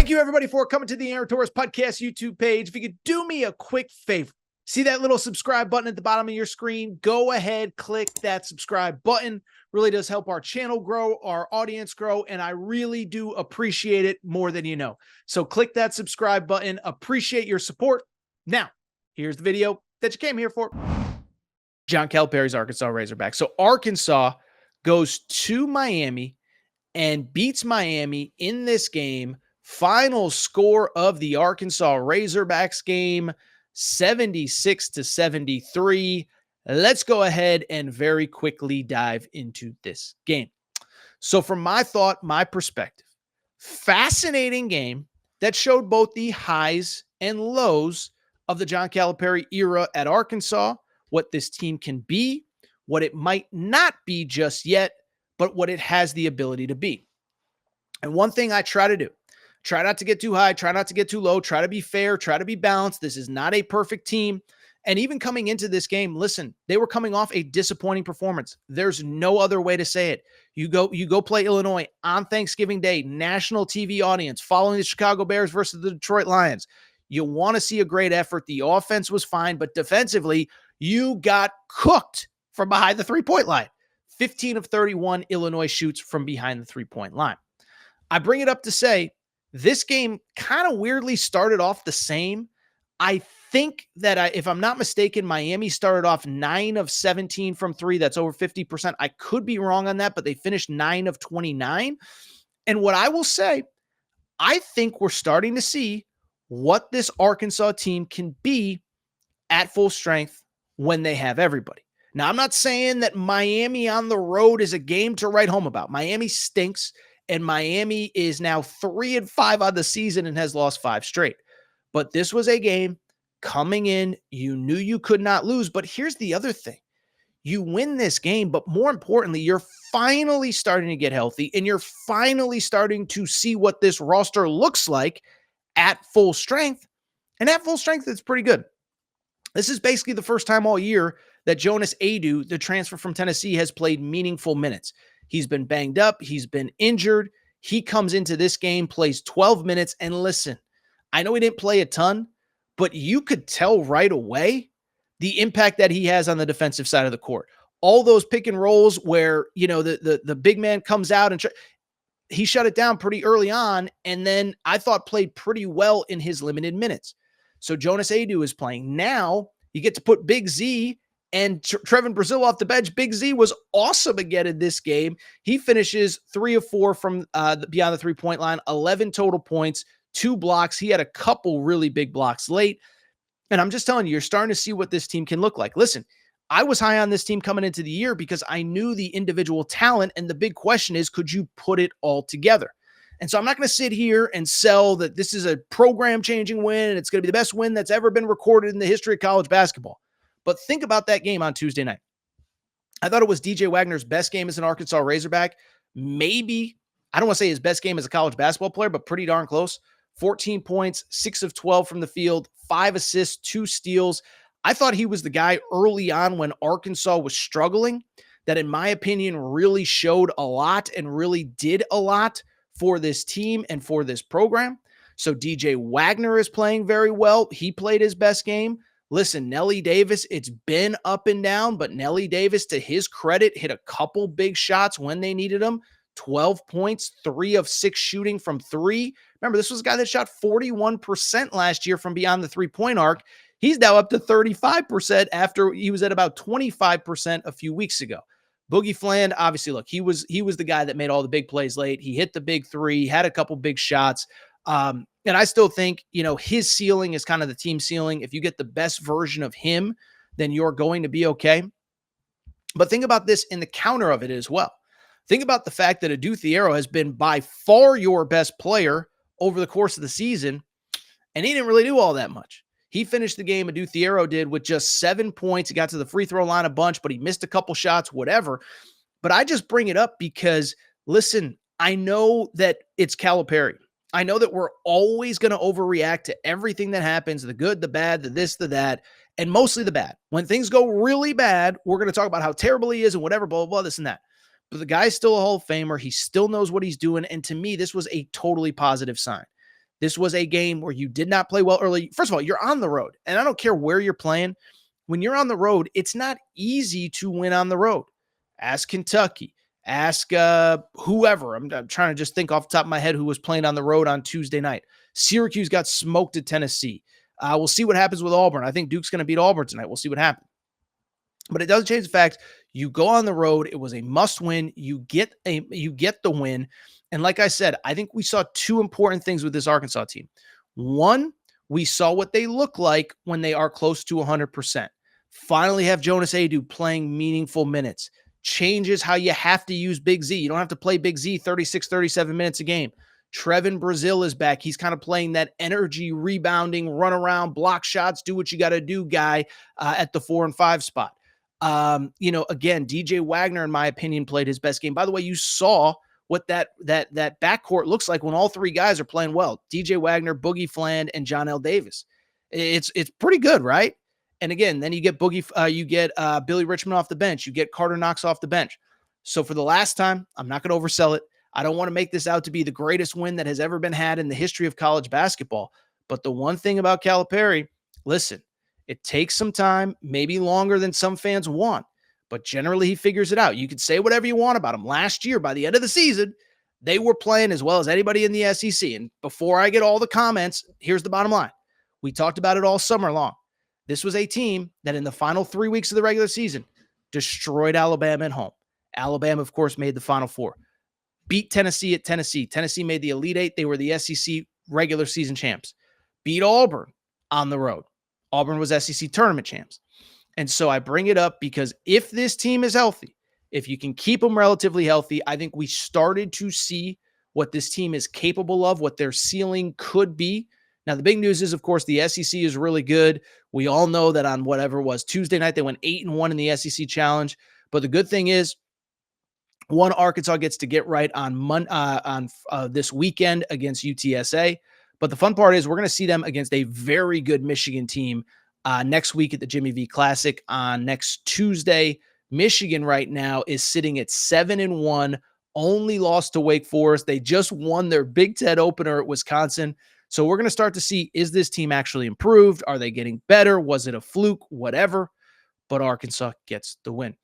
Thank you, everybody, for coming to the Aaron Torres Podcast YouTube page. If you could do me a quick favor, see that little subscribe button at the bottom of your screen? Go ahead, click that subscribe button. Really does help our channel grow, our audience grow, and I really do appreciate it more than you know. So click that subscribe button. Appreciate your support. Now, here's the video that you came here for. John Calipari's Arkansas Razorbacks. So Arkansas goes to Miami and beats Miami in this game. Final score of the Arkansas Razorbacks game, 76-73. Let's go ahead and very quickly dive into this game. So from my perspective, fascinating game that showed both the highs and lows of the John Calipari era at Arkansas, what this team can be, what it might not be just yet, but what it has the ability to be. And one thing I try to do, try not to get too high, try not to get too low, try to be fair, try to be balanced. This is not a perfect team. And even coming into this game, listen, they were coming off a disappointing performance. There's no other way to say it. You go play Illinois on Thanksgiving Day, national TV audience, following the Chicago Bears versus the Detroit Lions. You want to see a great effort. The offense was fine, but defensively, you got cooked from behind the three-point line. 15 of 31 Illinois shoots from behind the three-point line. I bring it up to say, this game kind of weirdly started off the same. I think that if I'm not mistaken, Miami started off 9 of 17 from three. That's over 50%. I could be wrong on that, but they finished 9 of 29. And what I will say, I think we're starting to see what this Arkansas team can be at full strength when they have everybody. Now, I'm not saying that Miami on the road is a game to write home about. Miami stinks. And Miami is now 3-5 on the season and has lost 5 straight. But this was a game coming in. You knew you could not lose. But here's the other thing. You win this game, but more importantly, you're finally starting to get healthy and you're finally starting to see what this roster looks like at full strength. And at full strength, it's pretty good. This is basically the first time all year that Jonas Aidoo, the transfer from Tennessee, has played meaningful minutes. He's been banged up. He's been injured. He comes into this game, plays 12 minutes. And listen, I know he didn't play a ton, but you could tell right away the impact that he has on the defensive side of the court. All those pick and rolls where, you know, the big man comes out and he shut it down pretty early on. And then I thought played pretty well in his limited minutes. So Jonas Aidoo is playing. Now you get to put Big Z and Trevin Brazil off the bench. Big Z was awesome again in this game. He finishes 3 of 4 from beyond the three-point line, 11 total points, 2 blocks. He had a couple really big blocks late. And I'm just telling you, you're starting to see what this team can look like. Listen, I was high on this team coming into the year because I knew the individual talent. And the big question is, could you put it all together? And so I'm not going to sit here and sell that this is a program-changing win and it's going to be the best win that's ever been recorded in the history of college basketball. But think about that game on Tuesday night. I thought it was DJ Wagner's best game as an Arkansas Razorback. Maybe, I don't want to say his best game as a college basketball player, but pretty darn close. 14 points, 6 of 12 from the field, 5 assists, 2 steals. I thought he was the guy early on when Arkansas was struggling that, in my opinion, really showed a lot and really did a lot for this team and for this program. So DJ Wagner is playing very well. He played his best game. Listen, Nelly Davis, it's been up and down, but Nelly Davis, to his credit, hit a couple big shots when they needed them. 12 points, 3 of 6 shooting from 3. Remember, this was a guy that shot 41% last year from beyond the three-point arc. He's now up to 35% after he was at about 25% a few weeks ago. Boogie Fland, obviously, look, he was the guy that made all the big plays late. He hit the big 3, had a couple big shots. And I still think, you know, his ceiling is kind of the team ceiling. If you get the best version of him, then you're going to be okay. But think about this in the counter of it as well. Think about the fact that Adou Thiero has been by far your best player over the course of the season, and he didn't really do all that much. He finished the game, Adou Thiero did, with just 7 points. He got to the free throw line a bunch, but he missed a couple shots, whatever. But I just bring it up because, listen, I know that it's Calipari. I know that we're always going to overreact to everything that happens, the good, the bad, the this, the that, and mostly the bad. When things go really bad, we're going to talk about how terrible he is and whatever, blah, blah, blah, this and that. But the guy's still a Hall of Famer. He still knows what he's doing. And to me, this was a totally positive sign. This was a game where you did not play well early. First of all, you're on the road, and I don't care where you're playing. When you're on the road, it's not easy to win on the road. Ask Kentucky, ask whoever. I'm trying to just think off the top of my head who was playing on the road on Tuesday night. Syracuse got smoked at Tennessee. We'll see what happens with Auburn. I think Duke's going to beat Auburn tonight. We'll see what happens. But it doesn't change the fact you go on the road. It was a must win. You get the win. And like I said, I think we saw two important things with this Arkansas team. One, we saw what they look like when they are close to 100%. Finally have Jonas Adu playing meaningful minutes. Changes how you have to use Big Z. You don't have to play Big Z 36, 37 minutes a game. Trevin Brazil is back. He's kind of playing that energy, rebounding, run around, block shots, do what you got to do guy at the 4 and 5 spot. Again, DJ Wagner, in my opinion, played his best game. By the way, you saw what that backcourt looks like when all three guys are playing well. DJ Wagner, Boogie Fland, and John L. Davis. It's pretty good, right? And again, then you get Billy Richmond off the bench. You get Carter Knox off the bench. So for the last time, I'm not going to oversell it. I don't want to make this out to be the greatest win that has ever been had in the history of college basketball. But the one thing about Calipari, listen, it takes some time, maybe longer than some fans want, but generally he figures it out. You can say whatever you want about him. Last year, by the end of the season, they were playing as well as anybody in the SEC. And before I get all the comments, here's the bottom line. We talked about it all summer long. This was a team that in the final 3 weeks of the regular season destroyed Alabama at home. Alabama, of course, made the Final Four. Beat Tennessee at Tennessee. Tennessee made the Elite Eight. They were the SEC regular season champs. Beat Auburn on the road. Auburn was SEC tournament champs. And so I bring it up because if this team is healthy, if you can keep them relatively healthy, I think we started to see what this team is capable of, what their ceiling could be. Now, the big news is, of course, the SEC is really good. We all know that on whatever it was Tuesday night, they went 8-1 in the SEC Challenge. But the good thing is, one, Arkansas gets to get right on this weekend against UTSA. But the fun part is we're going to see them against a very good Michigan team next week at the Jimmy V Classic on next Tuesday. Michigan right now is sitting at 7-1, only lost to Wake Forest. They just won their Big Ten opener at Wisconsin. So we're going to start to see, is this team actually improved? Are they getting better? Was it a fluke? Whatever. But Arkansas gets the win.